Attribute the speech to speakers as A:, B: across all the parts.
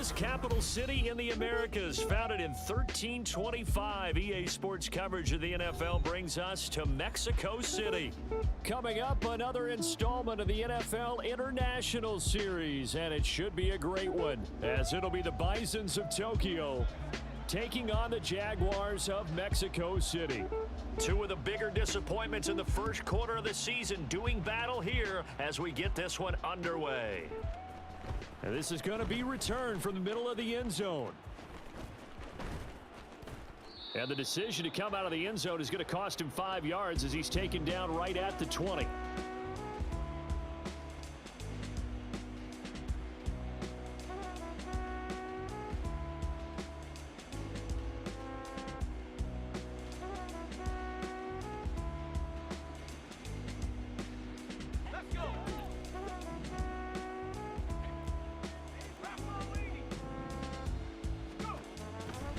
A: oldest capital city in the Americas, founded in 1325. EA Sports coverage of the NFL brings us to Mexico City. Coming up, another installment of the NFL International Series, and it should be a great one, as it'll be the Bisons of Tokyo taking on the Jaguars of Mexico City. Two of the bigger disappointments in the first quarter of the season doing battle here as we get this one underway. And this is going to be returned from the middle of the end zone. And the decision to come out of the end zone is going to cost him 5 yards as he's taken down right at the 20.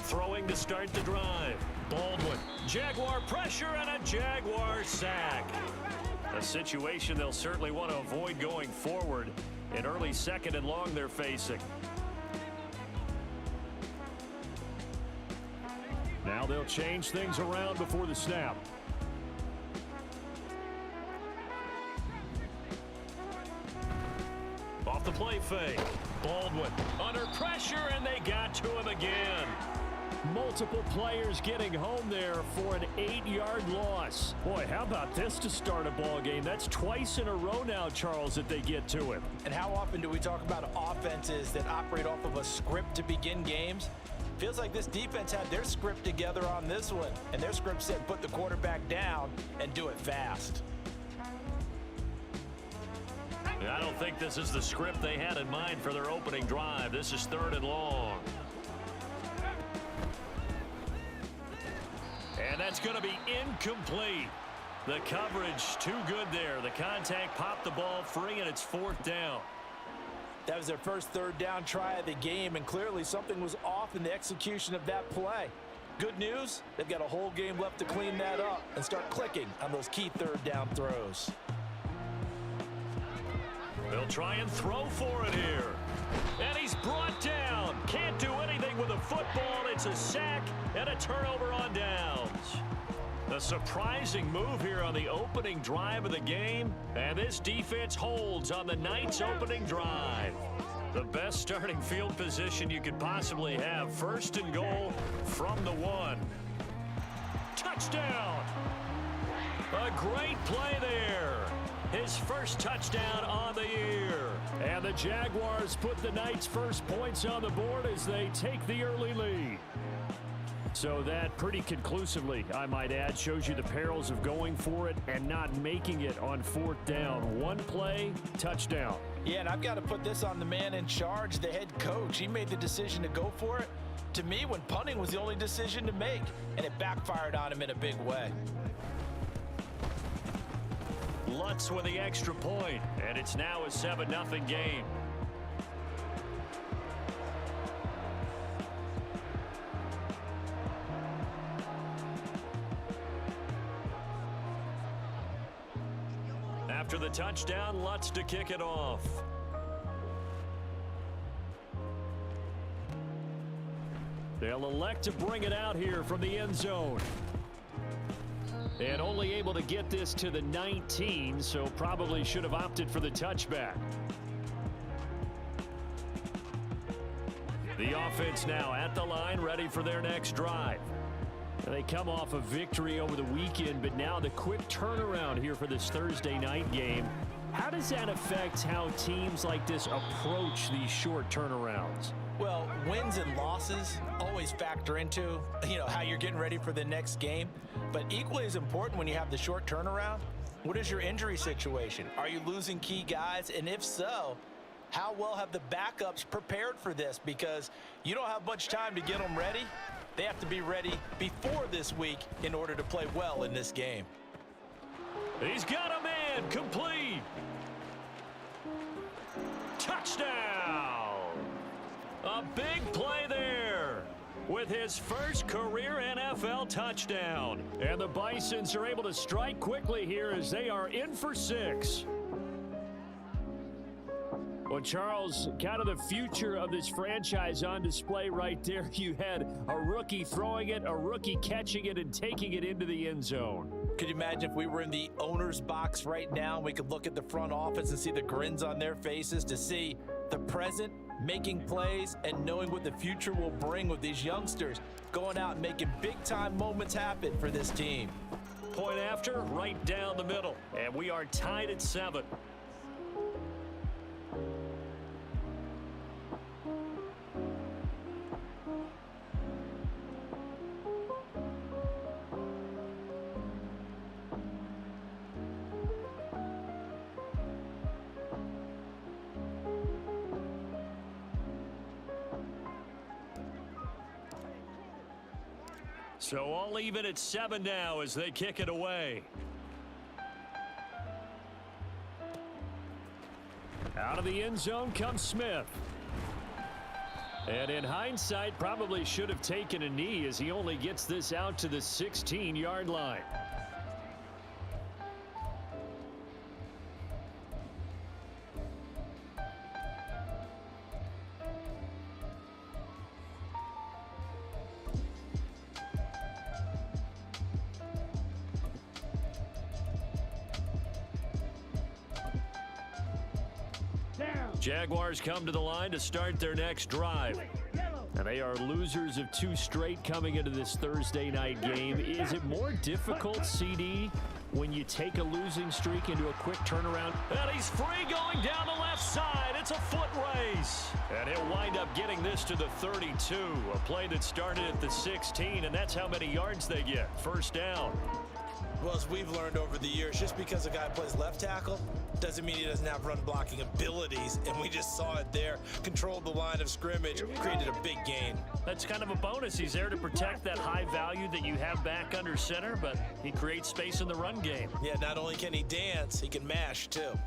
A: Throwing to start the drive. Baldwin. Jaguar pressure and a Jaguar sack. A situation they'll certainly want to avoid going forward. An early second and long they're facing. Now they'll change things around before the snap. Off the play fake. Baldwin under pressure, and they got to him again. Multiple players getting home there for an 8-yard loss. Boy, how about this to start a ball game? That's twice in a row now, Charles, that they get to him.
B: And how often do we talk about offenses that operate off of a script to begin games? Feels like this defense had their script together on this one, and their script said put the quarterback down and do it fast.
A: I don't think this is the script they had in mind for their opening drive. This is 3rd and long. And that's going to be incomplete. The coverage too good there. The contact popped the ball free, and it's 4th down.
B: That was their first 3rd down try of the game, and clearly something was off in the execution of that play. Good news, they've got a whole game left to clean that up and start clicking on those key 3rd down throws.
A: They'll try and throw for it here. And he's brought down. Can't do anything with a football. It's a sack and a turnover on downs. A surprising move here on the opening drive of the game. And this defense holds on the night's opening drive. The best starting field position you could possibly have. 1st and goal from the 1. Touchdown. A great play there. His first touchdown on the year. And the Jaguars put the Knights' first points on the board as they take the early lead. So that pretty conclusively, I might add, shows you the perils of going for it and not making it on 4th down. One play, touchdown.
B: Yeah, and I've got to put this on the man in charge, the head coach. He made the decision to go for it. To me, when punting was the only decision to make, and it backfired on him in a big way.
A: Lutz with the extra point, and it's now a 7-0 game. After the touchdown, Lutz to kick it off. They'll elect to bring it out here from the end zone. And only able to get this to the 19, so probably should have opted for the touchback. The offense now at the line, ready for their next drive. They come off a victory over the weekend, but now the quick turnaround here for this Thursday night game. How does that affect how teams like this approach these short turnarounds?
B: Well, wins and losses always factor into, how you're getting ready for the next game. But equally as important when you have the short turnaround, what is your injury situation? Are you losing key guys? And if so, how well have the backups prepared for this? Because you don't have much time to get them ready. They have to be ready before this week in order to play well in this game.
A: He's got a man, complete. Touchdown. A big play there with his first career NFL touchdown. And the Bisons are able to strike quickly here as they are in for 6. Well, Charles, kind of the future of this franchise on display right there. You had a rookie throwing it, a rookie catching it, and taking it into the end zone.
B: Could you imagine if we were in the owner's box right now, we could look at the front office and see the grins on their faces to see the present making plays and knowing what the future will bring with these youngsters going out and making big-time moments happen for this team.
A: Point after, right down the middle, and we are tied at 7. So all even at 7 now as they kick it away. Out of the end zone comes Smith. And in hindsight, probably should have taken a knee as he only gets this out to the 16-yard line. Jaguars come to the line to start their next drive. And they are losers of 2 straight coming into this Thursday night game. Is it more difficult, CD, when you take a losing streak into a quick turnaround? And he's free going down the left side. It's a foot race. And he'll wind up getting this to the 32. A play that started at the 16, and that's how many yards they get. First down.
B: Well, as we've learned over the years, just because a guy plays left tackle doesn't mean he doesn't have run blocking abilities, and we just saw it there. Controlled the line of scrimmage, created a big gain.
A: That's kind of a bonus. He's there to protect that high value that you have back under center, but he creates space in the run game.
B: Yeah, not only can he dance, he can mash too.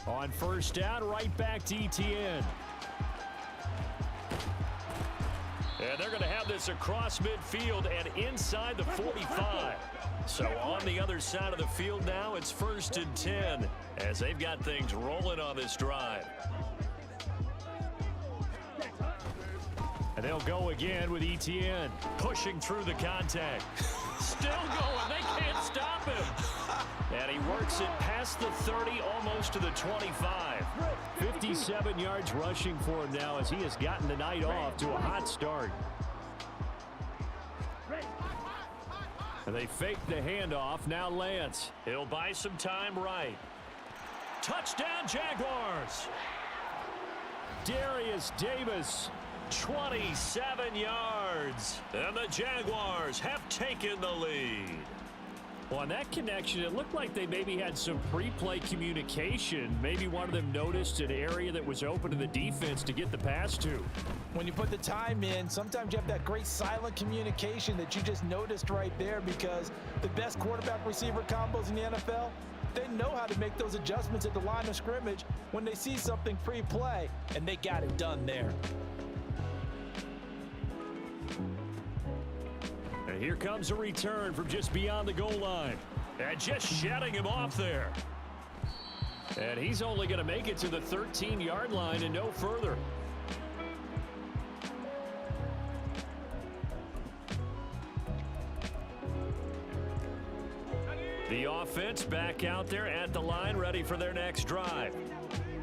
A: On first down, right back to ETN. And they're going to have this across midfield and inside the 45. So on the other side of the field now, it's 1st and 10 as they've got things rolling on this drive. And they'll go again with ETN pushing through the contact. Still going. They can't stop him. And he works it past the 30, almost to the 25. 57 yards rushing for him now as he has gotten the night off to a hot start. And they fake the handoff. Now Lance. He'll buy some time right. Touchdown Jaguars. Darius Davis, 27 yards. And the Jaguars have taken the lead. Well, on that connection, it looked like they maybe had some pre-play communication. Maybe one of them noticed an area that was open to the defense to get the pass to.
B: When you put the time in, sometimes you have that great silent communication that you just noticed right there, because the best quarterback-receiver combos in the NFL, they know how to make those adjustments at the line of scrimmage when they see something pre-play, and they got it done there.
A: And here comes a return from just beyond the goal line. And just shutting him off there. And he's only going to make it to the 13-yard line and no further. The offense back out there at the line, ready for their next drive.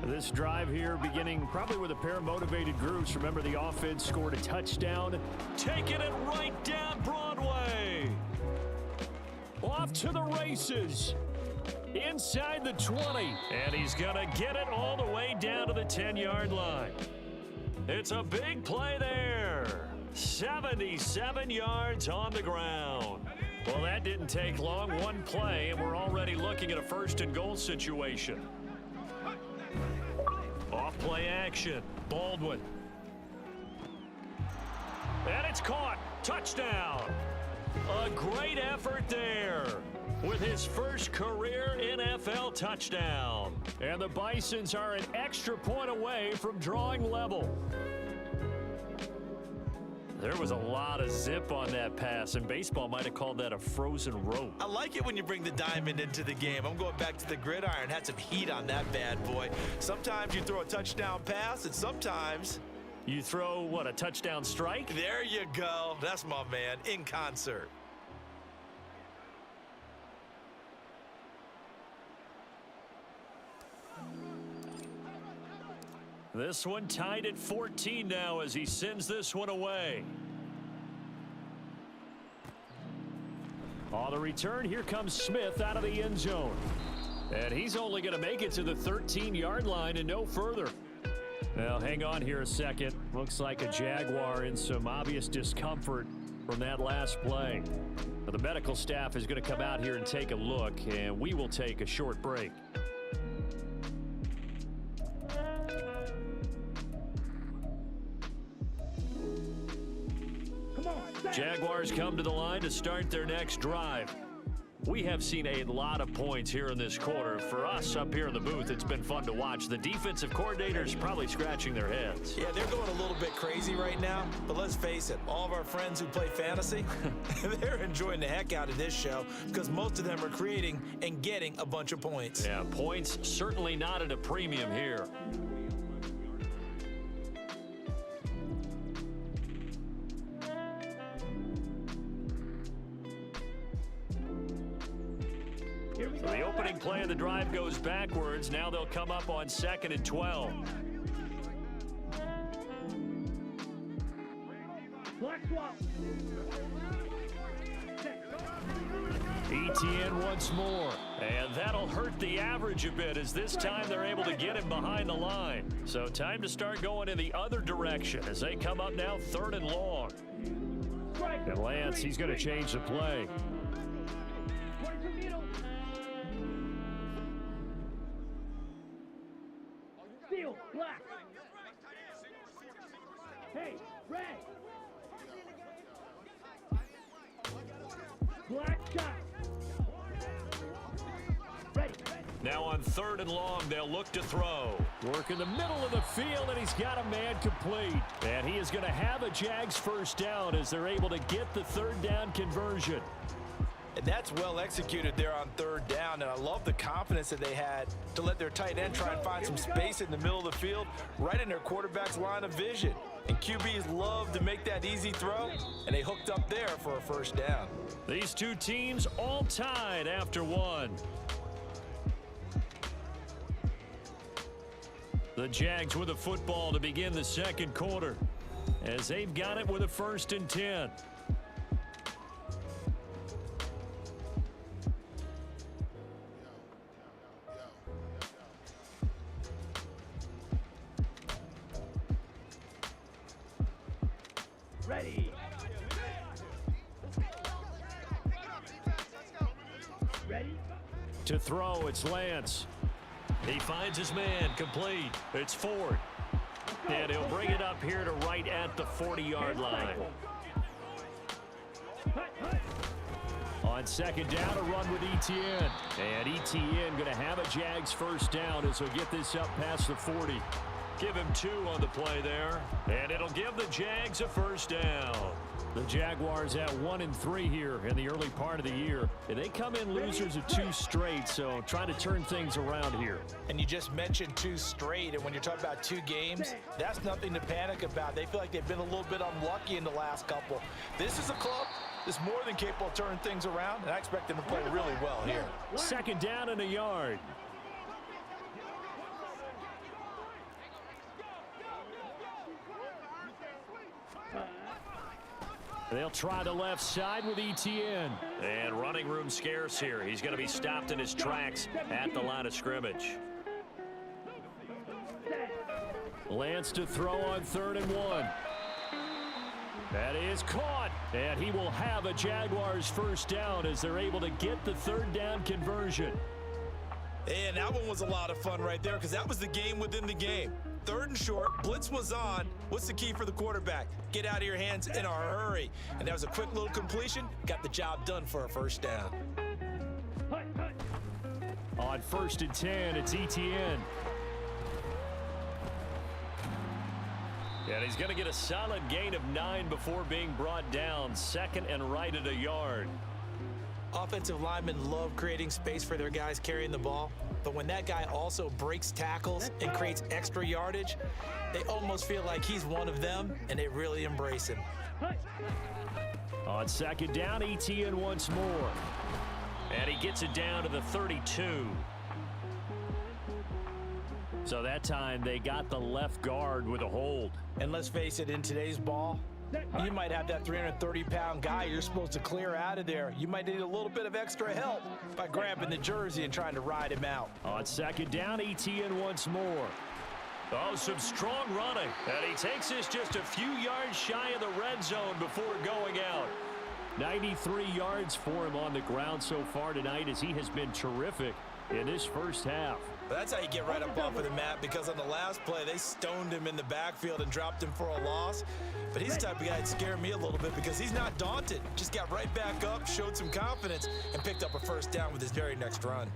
A: This drive here beginning probably with a pair of motivated groups. Remember, the offense scored a touchdown. Taking it right down Broadway. Off to the races. Inside the 20. And he's going to get it all the way down to the 10-yard line. It's a big play there. 77 yards on the ground. Well, that didn't take long. One play, and we're already looking at a 1st and goal situation. Off play action. Baldwin. And it's caught. Touchdown. A great effort there with his first career NFL touchdown. And the Bisons are an extra point away from drawing level. There was a lot of zip on that pass, and baseball might have called that a frozen rope.
B: I like it when you bring the diamond into the game. I'm going back to the gridiron. Had some heat on that bad boy. Sometimes you throw a touchdown pass, and sometimes
A: you throw, what, a touchdown strike?
B: There you go. That's my man, in concert.
A: This one tied at 14 now as he sends this one away. On the return, here comes Smith out of the end zone. And he's only going to make it to the 13-yard line and no further. Well, hang on here a second. Looks like a Jaguar in some obvious discomfort from that last play. Now, the medical staff is going to come out here and take a look, and we will take a short break. Jaguars come to the line to start their next drive. We have seen a lot of points here in this quarter. For us up here in the booth, it's been fun to watch. The defensive coordinators probably scratching their heads.
B: Yeah, they're going a little bit crazy right now, but let's face it, all of our friends who play fantasy, they're enjoying the heck out of this show because most of them are creating and getting a bunch of points.
A: Yeah, points certainly not at a premium here. So the opening play of the drive goes backwards. Now they'll come up on 2nd and 12. ETN once more. And that'll hurt the average a bit as this time they're able to get him behind the line. So time to start going in the other direction as they come up now 3rd and long. And Lance, he's going to change the play. Now on 3rd and long, they'll look to throw. Work in the middle of the field, and he's got a man complete. And he is going to have a Jags first down as they're able to get the 3rd down conversion.
B: And that's well executed there on 3rd down, and I love the confidence that they had to let their tight end try and find some space in the middle of the field, right in their quarterback's line of vision. And QBs love to make that easy throw, and they hooked up there for a first down.
A: These two teams all tied after one. The Jags with the football to begin the 2nd quarter as they've got it with a 1st and 10.
C: Ready. Ready.
A: To throw, it's Lance. He finds his man, complete. It's Ford. And he'll bring it up here to right at the 40-yard line. On 2nd down, a run with ETN. And ETN going to have a Jags first down as he'll get this up past the 40. Give him 2 on the play there. And it'll give the Jags a first down. The Jaguars at 1-3 here in the early part of the year. And they come in losers of 2 straight, so trying to turn things around here.
B: And you just mentioned 2 straight, and when you're talking about 2 games, that's nothing to panic about. They feel like they've been a little bit unlucky in the last couple. This is a club that's more than capable of turning things around, and I expect them to play really well here.
A: 2nd down and a yard. They'll try the left side with ETN. And running room scarce here. He's going to be stopped in his tracks at the line of scrimmage. Lance to throw on 3rd and 1. That is caught. And he will have a Jaguars first down as they're able to get the 3rd down conversion.
B: And that one was a lot of fun right there because that was the game within the game. 3rd and short, blitz was on. What's the key for the quarterback? Get out of your hands in a hurry. And that was a quick little completion. Got the job done for a first down.
A: On 1st and 10, it's ETN. And he's going to get a solid gain of 9 before being brought down. Second and right at a yard.
B: Offensive linemen love creating space for their guys carrying the ball, but when that guy also breaks tackles and creates extra yardage, they almost feel like he's one of them, and they really embrace him.
A: On second down, Etienne once more. And he gets it down to the 32. So that time they got the left guard with a hold.
B: And let's face it, in today's ball, you might have that 330-pound guy you're supposed to clear out of there. You might need a little bit of extra help by grabbing the jersey and trying to ride him out.
A: On second down, Etienne once more. Oh, some strong running. And he takes this just a few yards shy of the red zone before going out. 93 yards for him on the ground so far tonight, as he has been terrific in this first half.
B: That's how you get right up off of the mat, because on the last play, they stoned him in the backfield and dropped him for a loss. But he's the type of guy that scared me a little bit because he's not daunted. Just got right back up, showed some confidence, and picked up a first down with his very next run.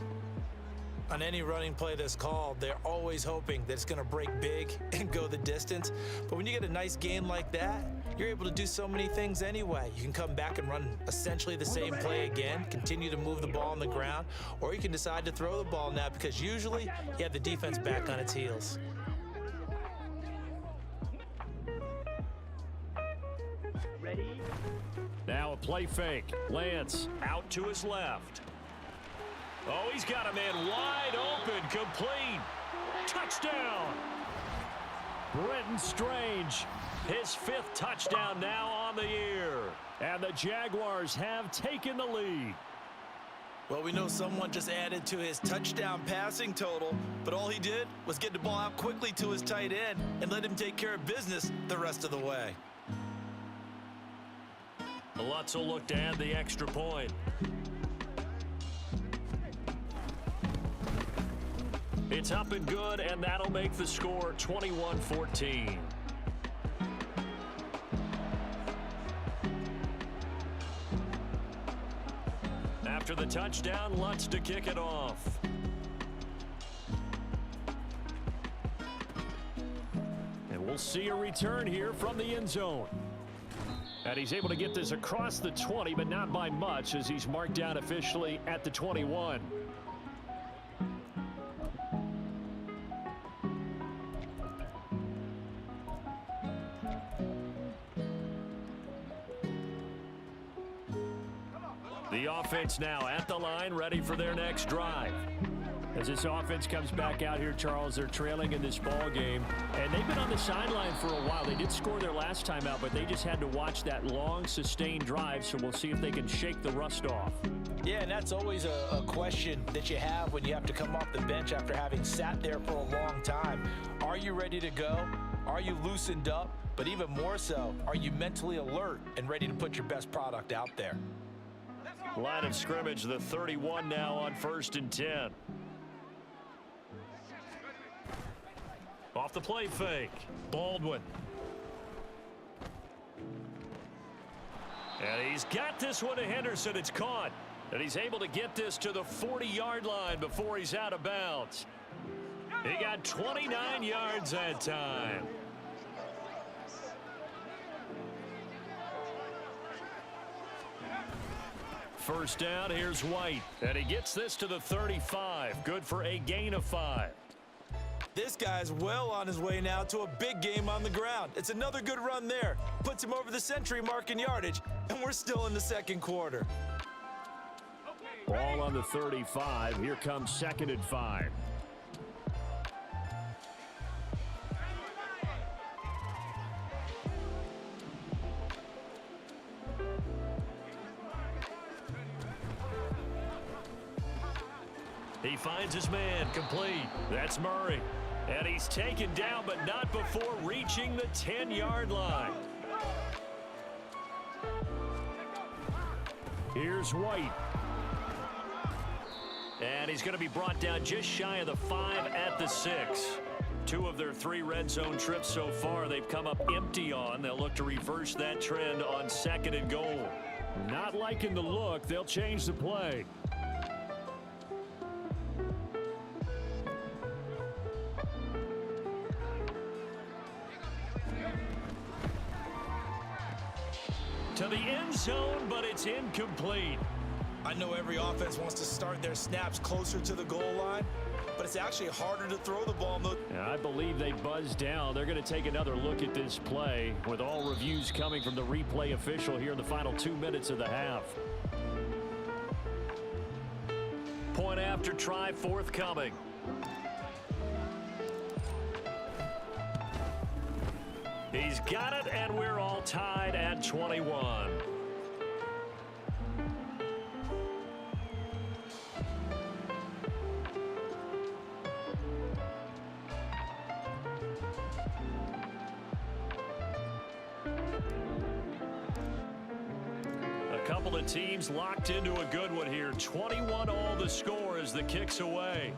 B: On any running play that's called, they're always hoping that it's going to break big and go the distance. But when you get a nice gain like that, you're able to do so many things anyway. You can come back and run essentially the same play again, continue to move the ball on the ground, or you can decide to throw the ball now, because usually you have the defense back on its heels.
A: Now a play fake. Lance out to his left. Oh, he's got a man wide open, complete. Touchdown. Brenton Strange, his 5th touchdown now on the year. And the Jaguars have taken the lead.
B: Well, we know someone just added to his touchdown passing total, but all he did was get the ball out quickly to his tight end and let him take care of business the rest of the way.
A: Lutz will look to add the extra point. It's up and good, and that'll make the score 21-14. After the touchdown, Lutz to kick it off. And we'll see a return here from the end zone. And he's able to get this across the 20, but not by much, as he's marked down officially at the 21. The offense now at the line, ready for their next drive. As this offense comes back out here, Charles, they're trailing in this ball game, and they've been on the sideline for a while. They did score their last time out, but they just had to watch that long, sustained drive, so we'll see if they can shake the rust off.
B: Yeah, and that's always a question that you have when you have to come off the bench after having sat there for a long time. Are you ready to go? Are you loosened up? But even more so, are you mentally alert and ready to put your best product out there?
A: Line of scrimmage, the 31 now on 1st and 10. Off the play fake, Baldwin. And he's got this one to Henderson. It's caught. And he's able to get this to the 40-yard line before he's out of bounds. He got 29 yards that time. First down, here's White. And he gets this to the 35. Good for a gain of 5.
B: This guy's well on his way now to a big game on the ground. It's another good run there. Puts him over the century mark in yardage, and we're still in the second quarter.
A: Ball on the 35. Here comes 2nd and 5. He finds his man, complete. That's Murray. And he's taken down, but not before reaching the 10-yard line. Here's White. And he's going to be brought down just shy of the 5 at the 6. 2 of their 3 red zone trips so far they've come up empty on. They'll look to reverse that trend on 2nd and goal. Not liking the look. They'll change the play. to the end zone, but it's incomplete.
B: I know every offense wants to start their snaps closer to the goal line, but it's actually harder to throw the ball.
A: I believe they buzzed down. They're going to take another look at this play with all reviews coming from the replay official here in the final 2 minutes of the half. Point after try forthcoming. He's got it, and we're all tied at 21. A couple of teams locked into a good one here. 21 all the score as the kick's away.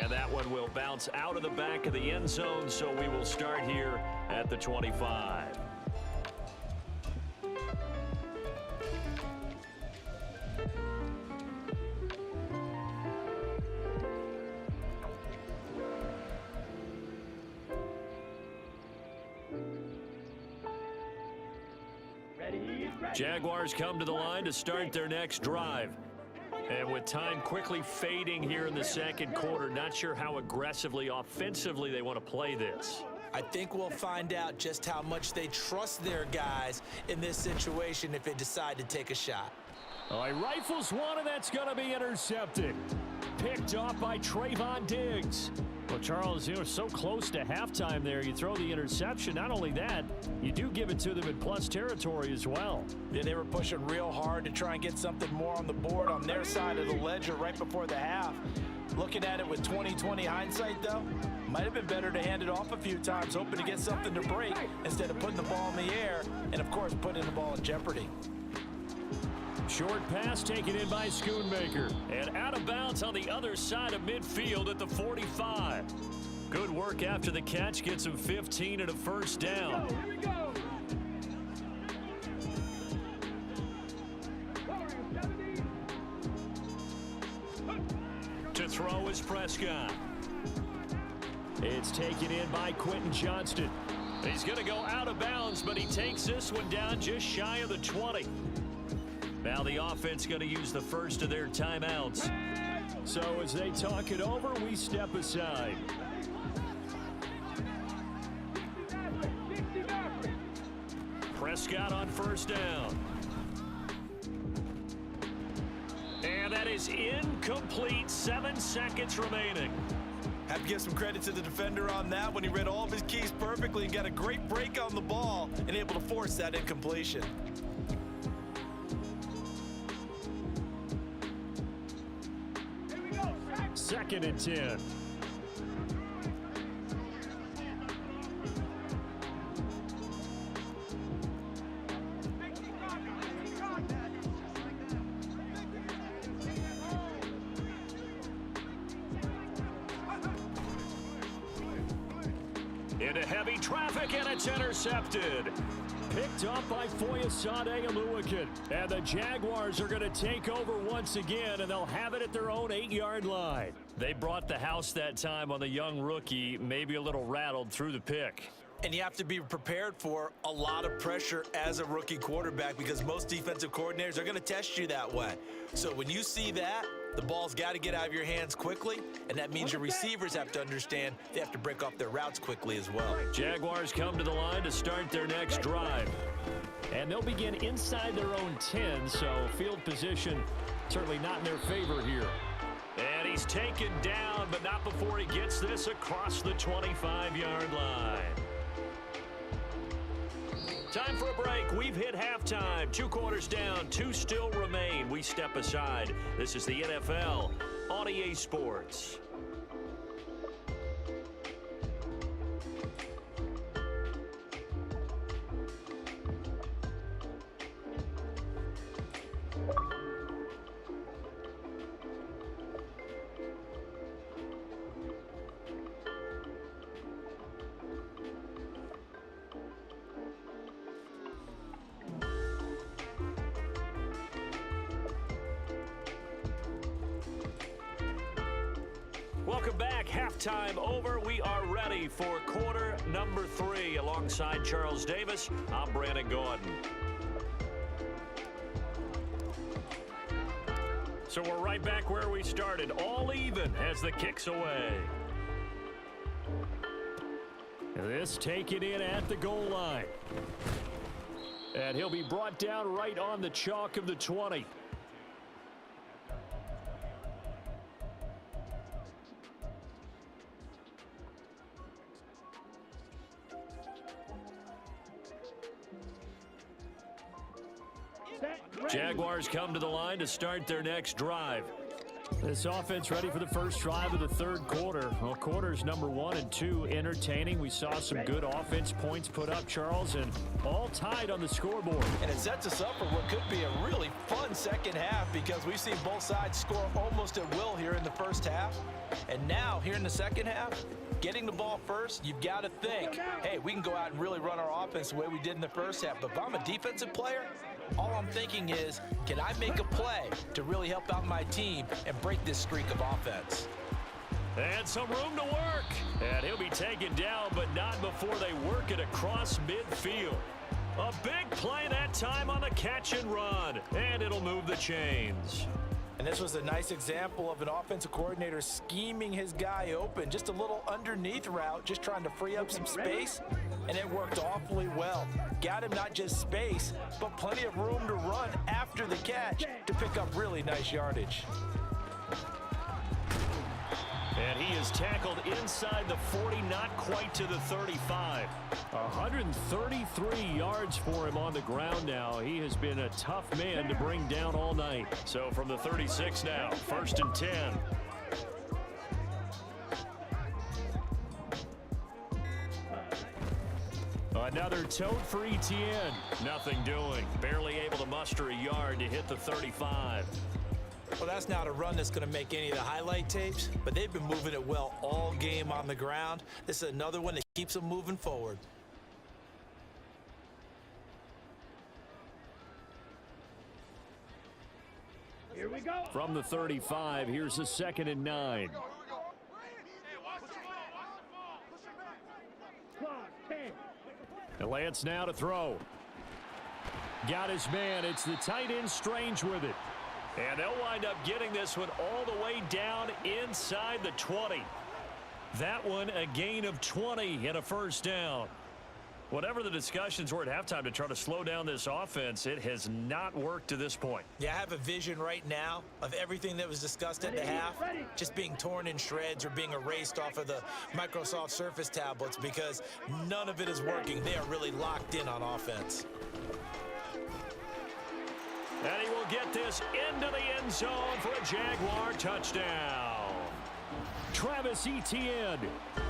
A: And that one will bounce out of the back of the end zone, so we will start here at the 25. Jaguars come to the line to start their next drive. And with time quickly fading here in the second quarter, not sure how aggressively, offensively they want to play this.
B: I think we'll find out just how much they trust their guys in this situation if they decide to take a shot.
A: All right, rifles one, and that's going to be intercepted. Picked off by Trayvon Diggs. Well, Charles, you know, so close to halftime there. You throw the interception. Not only that, you do give it to them in plus territory as well.
B: Yeah, they were pushing real hard to try and get something more on the board on their side of the ledger right before the half. Looking at it with 20/20 hindsight, though, might have been better to hand it off a few times, hoping to get something to break instead of putting the ball in the air and, of course, putting the ball in jeopardy.
A: Short pass taken in by Schoonmaker. And out of bounds on the other side of midfield at the 45. Good work after the catch. Gets him 15 and a first down.
C: Here we go.
A: To throw is Prescott. It's taken in by Quentin Johnston. He's going to go out of bounds, but he takes this one down just shy of the 20. Now the offense going to use the first of their timeouts. So as they talk it over, we step aside. Prescott on first down. And that is incomplete. 7 seconds remaining.
B: Have to give some credit to the defender on that when he read all of his keys perfectly and got a great break on the ball and able to force that incompletion.
A: Second and 10. Into heavy traffic, and it's intercepted. Picked up by Foyesade Oluwakan. And the Jaguars are going to take over once again, and they'll have it at their own 8-yard line. They brought the house that time on the young rookie, maybe a little rattled through the pick.
B: And you have to be prepared for a lot of pressure as a rookie quarterback because most defensive coordinators are going to test you that way. So when you see that, the ball's got to get out of your hands quickly, and that means your receivers have to understand they have to break off their routes quickly as well.
A: Jaguars come to the line to start their next drive. And they'll begin inside their own 10, so field position certainly not in their favor here. And he's taken down, but not before he gets this across the 25-yard line. Time for a break. We've hit halftime. 2 quarters down, 2 still remain. We step aside. This is the NFL on EA Sports. Welcome back halftime over. We are ready for quarter number 3. Alongside Charles Davis, I'm Brandon Gordon. So we're right back where we started, all even as the kick's away. This taken in at the goal line. And he'll be brought down right on the chalk of the 20. Jaguars come to the line to start their next drive. This offense ready for the first drive of the third quarter. Well, quarters number 1 and 2 entertaining. We saw some good offense points put up, Charles, and all tied on the scoreboard.
B: And it sets us up for what could be a really fun second half because we've seen both sides score almost at will here in the first half. And now, here in the second half, getting the ball first, you've got to think, hey, we can go out and really run our offense the way we did in the first half. But if I'm a defensive player, all I'm thinking is, can I make a play to really help out my team and break this streak of offense?
A: And some room to work. And he'll be taken down, but not before they work it across midfield. A big play that time on the catch and run. And it'll move the chains.
B: And this was a nice example of an offensive coordinator scheming his guy open. Just a little underneath route, just trying to free up some space. And it worked awfully well. Got him not just space, but plenty of room to run after the catch to pick up really nice yardage.
A: And he is tackled inside the 40, not quite to the 35. 133 yards for him on the ground now. He has been a tough man to bring down all night. So from the 36 now, 1st and 10. Another tote for Etienne. Nothing doing. Barely able to muster a yard to hit the 35.
B: Well, that's not a run that's going to make any of the highlight tapes, but they've been moving it well all game on the ground. This is another one that keeps them moving forward.
C: Here we go.
A: From the 35, here's a 2nd and 9. And Lance now to throw. Got his man. It's the tight end Strange with it. And they'll wind up getting this one all the way down inside the 20. That one a gain of 20 and a first down. Whatever the discussions were at halftime to try to slow down this offense, it has not worked to this point.
B: Yeah, I have a vision right now of everything that was discussed at the half just being torn in shreds or being erased off of the Microsoft Surface tablets because none of it is working. They are really locked in on offense.
A: And he will get this into the end zone for a Jaguar touchdown. Travis Etienne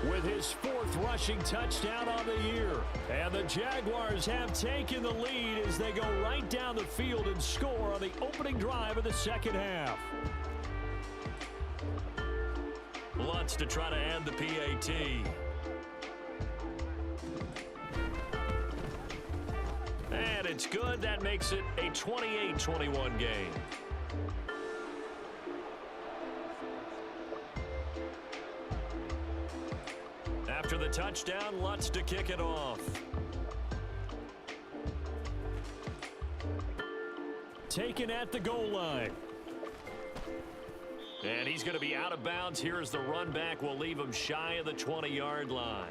A: with his 4th rushing touchdown on the year. And the Jaguars have taken the lead as they go right down the field and score on the opening drive of the second half. Lutz to try to end the PAT. And it's good. That makes it a 28-21 game. After the touchdown, Lutz to kick it off. Taken at the goal line. And he's going to be out of bounds here as the run back will leave him shy of the 20-yard line.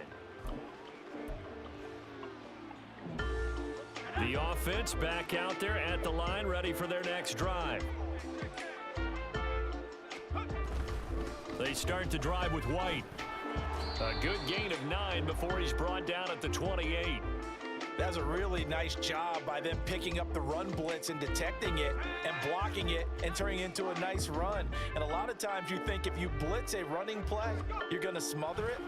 A: The offense back out there at the line, ready for their next drive. They start the drive with White. A good gain of 9 before he's brought down at the 28.
B: That's a really nice job by them picking up the run blitz and detecting it and blocking it and turning it into a nice run. And a lot of times you think if you blitz a running play, you're going to smother it.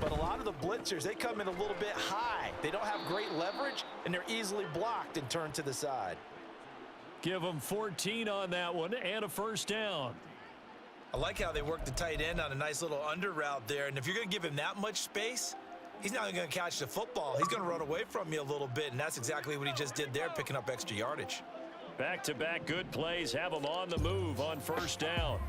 B: But a lot of the blitzers, they come in a little bit high. They don't have great leverage, and they're easily blocked and turned to the side.
A: Give them 14 on that one and a first down.
B: I like how they work the tight end on a nice little under route there. And if you're going to give him that much space, he's not going to catch the football. He's going to run away from you a little bit, and that's exactly what he just did there, picking up extra yardage.
A: Back-to-back good plays have them on the move on first down.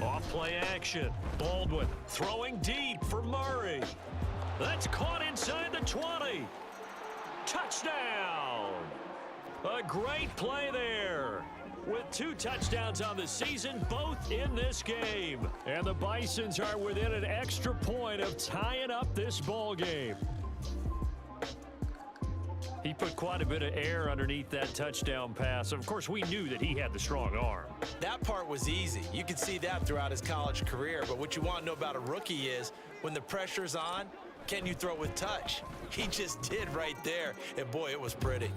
A: Off play action. Baldwin throwing deep for Murray. That's caught inside the 20. Touchdown. A great play there. With 2 touchdowns on the season, both in this game. And the Bisons are within an extra point of tying up this ball game. He put quite a bit of air underneath that touchdown pass. Of course, we knew that he had the strong arm.
B: That part was easy. You could see that throughout his college career. But what you want to know about a rookie is when the pressure's on, can you throw with touch? He just did right there. And, boy, it was pretty.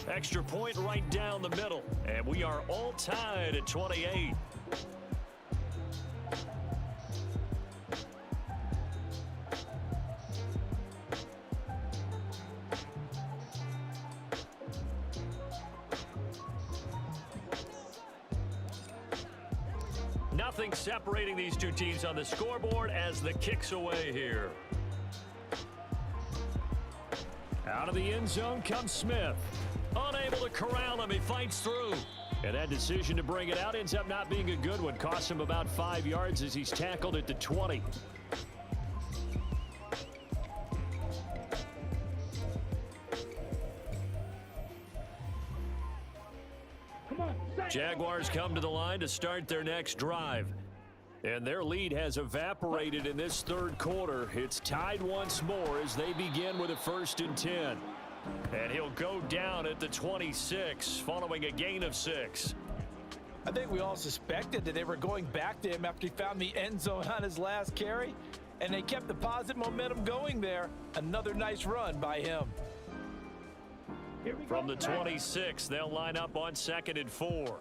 A: Extra point right down the middle. And we are all tied at 28. Nothing separating these two teams on the scoreboard as the kick's away here. Out of the end zone comes Smith. Unable to corral him, he fights through. And that decision to bring it out ends up not being a good one. Costs him about 5 yards as he's tackled at the 20. Jaguars come to the line to start their next drive. And their lead has evaporated in this third quarter. It's tied once more as they begin with a 1st and 10. And he'll go down at the 26 following a gain of 6.
B: I think we all suspected that they were going back to him after he found the end zone on his last carry. And they kept the positive momentum going there. Another nice run by him.
A: From the 26, they'll line up on 2nd and 4.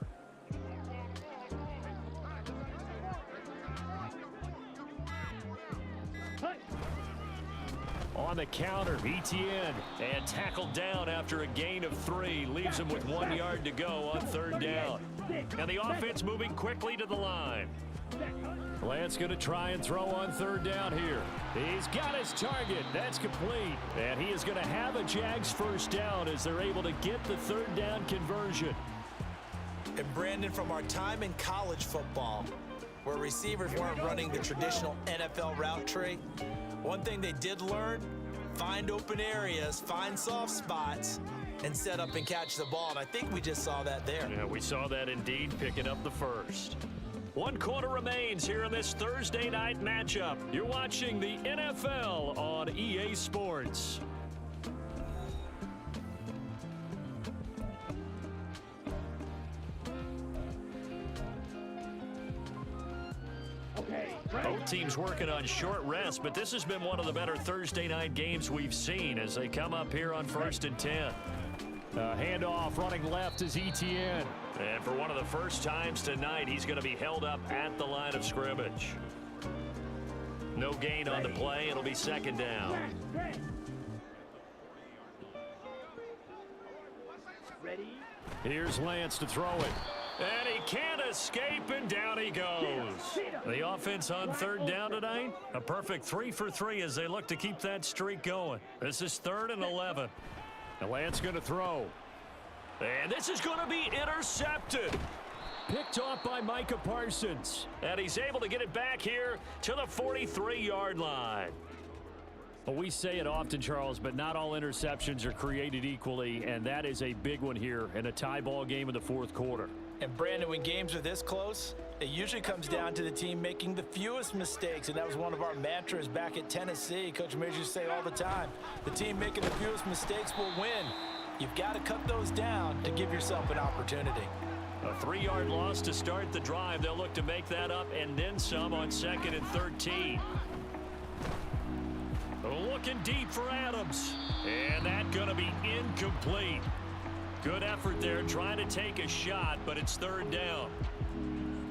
A: On the counter, Etienne, and tackled down after a gain of 3. Leaves him with 1 yard to go on 3rd down. And the offense moving quickly to the line. Lance going to try and throw on 3rd down here. He's got his target. That's complete. And he is going to have a Jags 1st down as they're able to get the 3rd down conversion.
B: And Brandon, from our time in college football, where receivers weren't running the traditional NFL route tree, one thing they did learn, find open areas, find soft spots, and set up and catch the ball. And I think we just saw that there.
A: Yeah, we saw that indeed, picking up the 1st. 1 quarter remains here in this Thursday night matchup. You're watching the NFL on EA Sports. Both teams working on short rest, but this has been one of the better Thursday night games we've seen as they come up here on 1st and 10. Handoff running left is Etienne. And for one of the first times tonight, he's going to be held up at the line of scrimmage. No gain on the play. It'll be 2nd down.
C: Ready?
A: Here's Lance to throw it. And he can't escape, and down he goes. The offense on 3rd down tonight, a perfect 3 for 3 as they look to keep that streak going. This is 3rd and 11. And Lance going to throw. And this is going to be intercepted. Picked off by Micah Parsons. And he's able to get it back here to the 43-yard line. Well, we say it often, Charles, but not all interceptions are created equally, and that is a big one here in a tie ball game in the 4th quarter.
B: And Brandon, when games are this close, it usually comes down to the team making the fewest mistakes, and that was one of our mantras back at Tennessee. Coach Mears used to say all the time, the team making the fewest mistakes will win. You've got to cut those down to give yourself an opportunity.
A: A 3-yard loss to start the drive. They'll look to make that up and then some on 2nd and 13. Looking deep for Adams. And that's going to be incomplete. Good effort there trying to take a shot, but it's 3rd down.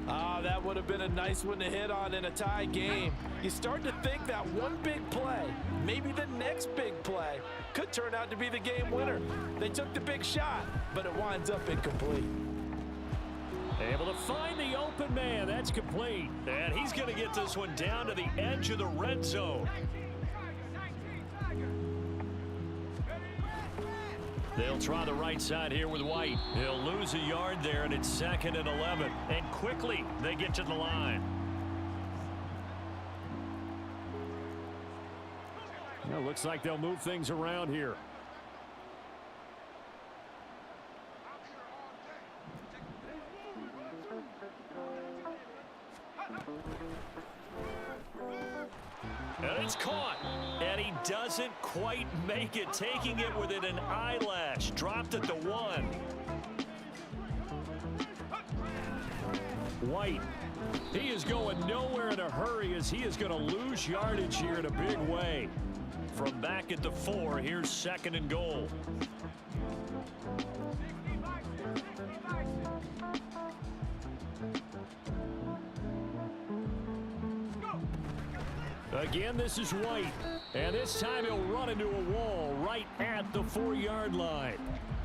B: Oh, that would have been a nice one to hit on in a tie game. You start to think that one big play, maybe the next big play, could turn out to be the game winner. They took the big shot, but it winds up incomplete.
A: Able to find the open man. That's complete. And he's going to get this one down to the edge of the red zone. They'll try the right side here with White. He'll lose a yard there, and it's 2nd and 11. And quickly, they get to the line. Well, looks like they'll move things around here. And it's caught. And he doesn't quite make it, taking it within an eyelash. Dropped at the 1. White. He is going nowhere in a hurry as he is going to lose yardage here in a big way. From back at the 4, here's 2nd and goal. Again, this is White. And this time he'll run into a wall right at the 4-yard line.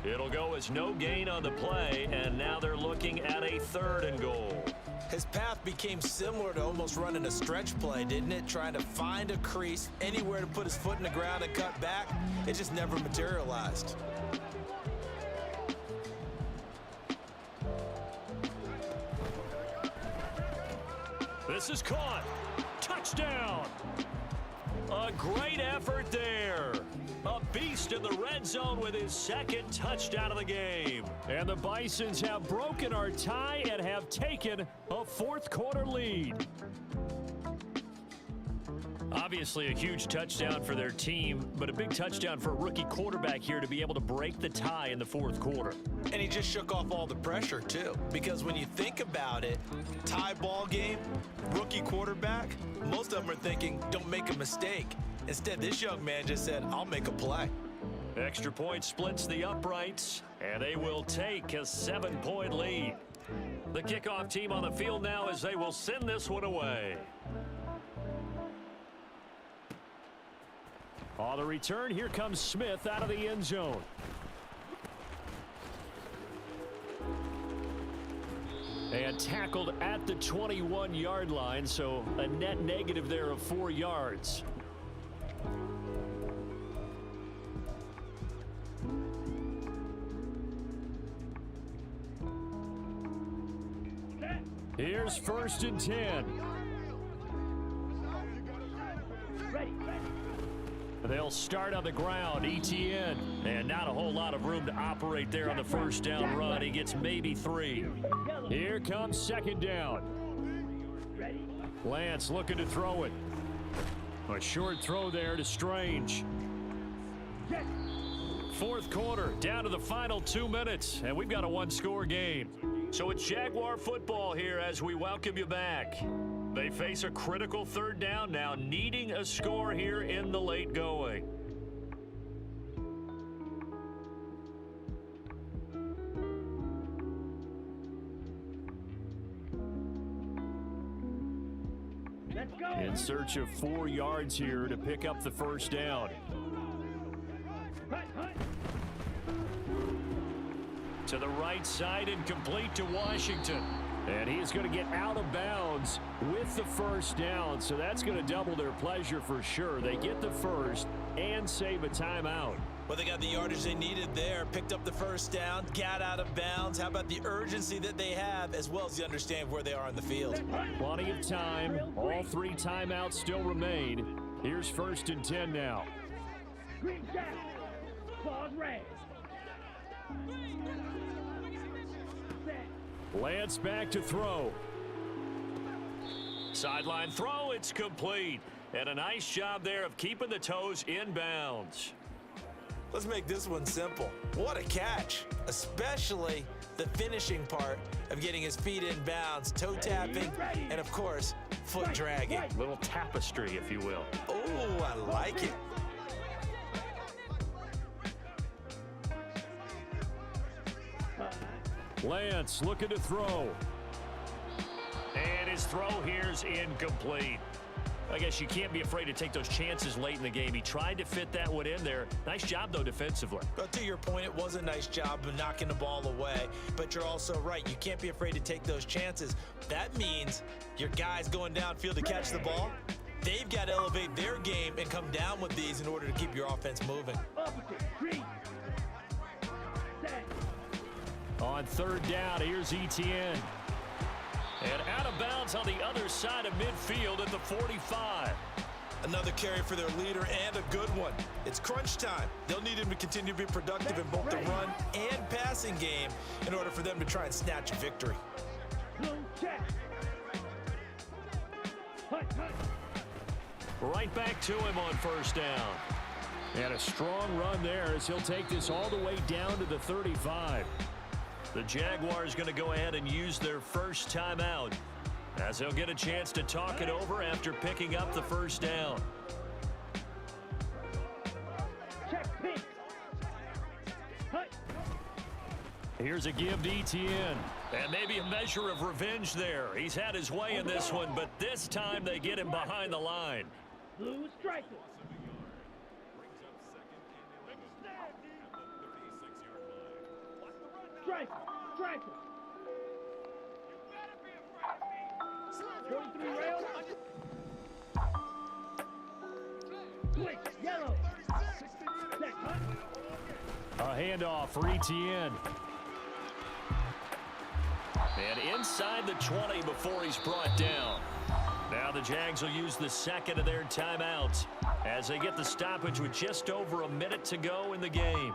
A: It'll go as no gain on the play, and now they're looking at a 3rd and goal.
B: His path became similar to almost running a stretch play, didn't it? Trying to find a crease, anywhere to put his foot in the ground and cut back. It just never materialized.
A: This is caught. Touchdown. A great effort there. A beast in the red zone with his 2nd touchdown of the game. And the Bisons have broken our tie and have taken a 4th quarter lead. Obviously a huge touchdown for their team, but a big touchdown for a rookie quarterback here to be able to break the tie in the 4th quarter.
B: And he just shook off all the pressure, too. Because when you think about it, tie ball game, rookie quarterback, most of them are thinking, don't make a mistake. Instead, this young man just said, I'll make a play.
A: Extra point splits the uprights, and they will take a 7-point lead. The kickoff team on the field now as they will send this one away. On the return, here comes Smith out of the end zone. And tackled at the 21-yard line, so a net negative there of 4 yards. Here's 1st and 10. They'll start on the ground. ETN. And not a whole lot of room to operate there on the 1st down run. He gets maybe 3. Here comes 2nd down. Lance looking to throw it. A short throw there to Strange. 4th quarter, down to the final 2 minutes, and we've got a 1-score game. So it's Jaguar football here as we welcome you back. They face a critical 3rd down now, needing a score here in the late going.
C: Let's go.
A: In search of 4 yards here to pick up the 1st down. To the right side and complete to Washington. And he's going to get out of bounds with the 1st down. So that's going to double their pleasure for sure. They get the 1st and save a timeout.
B: Well, they got the yardage they needed there, picked up the 1st down, got out of bounds. How about the urgency that they have, as well as the understanding of where they are on the field?
A: Plenty of time. All 3 timeouts still remain. Here's 1st and 10 now.
C: Green jack. Ball red.
A: Lance back to throw. Sideline throw, it's complete. And a nice job there of keeping the toes in bounds.
B: Let's make this one simple. What a catch, especially the finishing part of getting his feet in bounds, toe tapping, and of course, foot dragging.
A: Little tapestry, if you will.
B: Oh, I like it.
A: Lance looking to throw. And his throw here's incomplete. I guess you can't be afraid to take those chances late in the game. He tried to fit that one in there. Nice job, though, defensively.
B: But to your point, it was a nice job of knocking the ball away. But you're also right. You can't be afraid to take those chances. That means your guys going downfield to catch the ball, they've got to elevate their game and come down with these in order to keep your offense moving.
A: On 3rd down, here's ETN. And out of bounds on the other side of midfield at the 45.
B: Another carry for their leader and a good one. It's crunch time. They'll need him to continue to be productive in both the run and passing game in order for them to try and snatch a victory.
C: Blue check. Hut.
A: Right back to him on first down. And a strong run there as he'll take this all the way down to the 35. The Jaguars going to go ahead and use their first timeout, as they'll get a chance to talk it over after picking up the first down.
C: Check pitch. Hut.
A: Here's a give to ETN. And maybe a measure of revenge there. He's had his way in this one, but this time they get him behind the line.
C: Blue striker. Striker. Going through rail. Switch, yellow. Check, hut.
A: A handoff for ETN. And inside the 20 before he's brought down. Now the Jags will use the second of their timeouts as they get the stoppage with just over a minute to go in the game.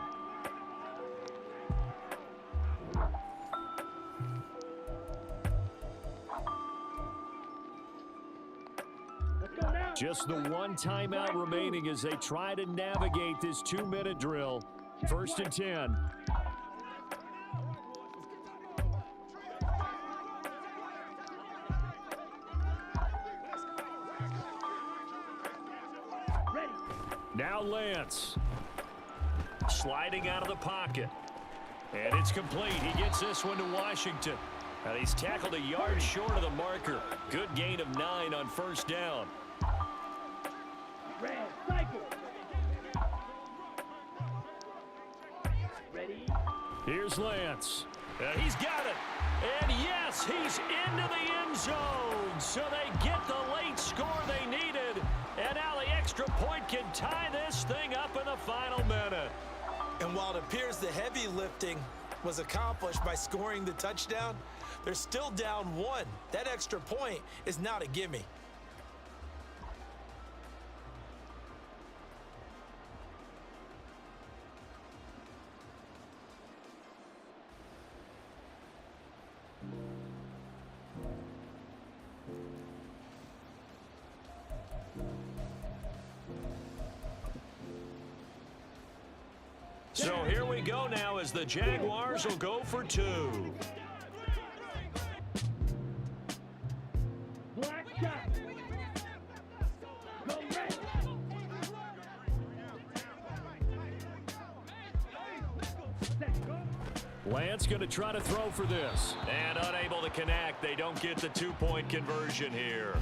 C: Let's go now.
A: Just the one timeout remaining as they try to navigate this 2-minute drill. First and 10.
C: Ready.
A: Now Lance. Sliding out of the pocket. And it's complete. He gets this one to Washington. And he's tackled a yard short of the marker. Good gain of 9 on first down.
C: Red cycle. Ready.
A: Here's Lance. And he's got it. And yes, he's into the end zone. So they get the late score they needed. And now the extra point can tie this thing up in the final minute.
B: And while it appears the heavy lifting was accomplished by scoring the touchdown, they're still down 1. That extra point is not a gimme.
A: So here we go now as the Jaguars will go for 2.
C: Black shot. Go red. Set, go.
A: Lance going to try to throw for this. And unable to connect. They don't get the 2-point conversion here.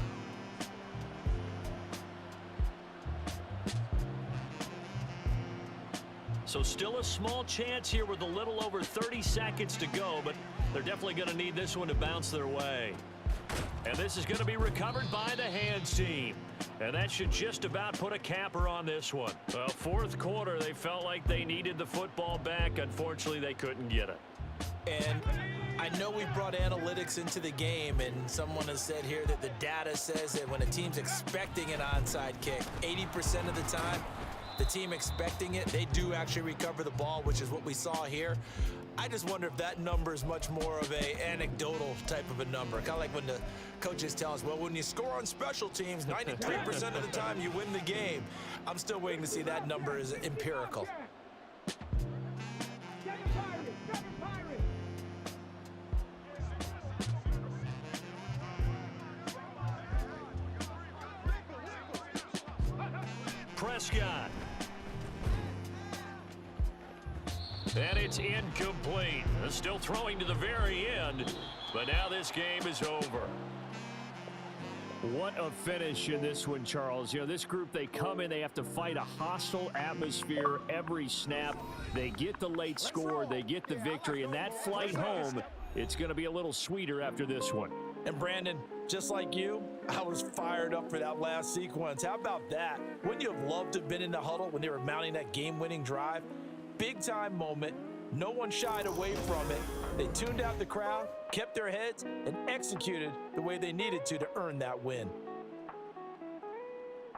A: So still a small chance here with a little over 30 seconds to go, but they're definitely going to need this one to bounce their way. And this is going to be recovered by the hands team. And that should just about put a capper on this one. Well, fourth quarter, they felt like they needed the football back. Unfortunately, they couldn't get it.
B: And I know we brought analytics into the game, and someone has said here that the data says that when a team's expecting an onside kick, 80% of the time, the team expecting it, they do actually recover the ball, which is what we saw here. I just wonder if that number is much more of a anecdotal type of a number. Kind of like when the coaches tell us, well, when you score on special teams, 93% of the time you win the game. I'm still waiting to see that number is empirical.
C: Get the pirate. Get the pirate.
A: Prescott. And it's incomplete. Still throwing to the very end, but now this game is over. What a finish in this one, Charles. You know, this group, they come in, they have to fight a hostile atmosphere every snap. They get the late score, they get the victory, and that flight home, it's going to be a little sweeter after this one.
B: And Brandon, just like you, I was fired up for that last sequence. How about that? Wouldn't you have loved to have been in the huddle when they were mounting that game-winning drive? Big-time moment. No one shied away from it. They tuned out the crowd, kept their heads, and executed the way they needed to earn that win.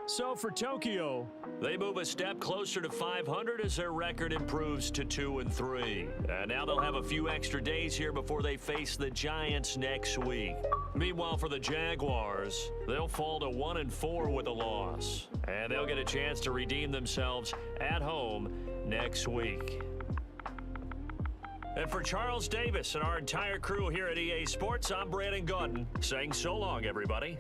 A: So for Tokyo, they move a step closer to 500 as their record improves to 2-3. Now they'll have a few extra days here before they face the Giants next week. Meanwhile, for the Jaguars, they'll fall to 1-4 with a loss. And they'll get a chance to redeem themselves at home next week. And for Charles Davis and our entire crew here at EA Sports, I'm Brandon Gaudin saying so long, everybody.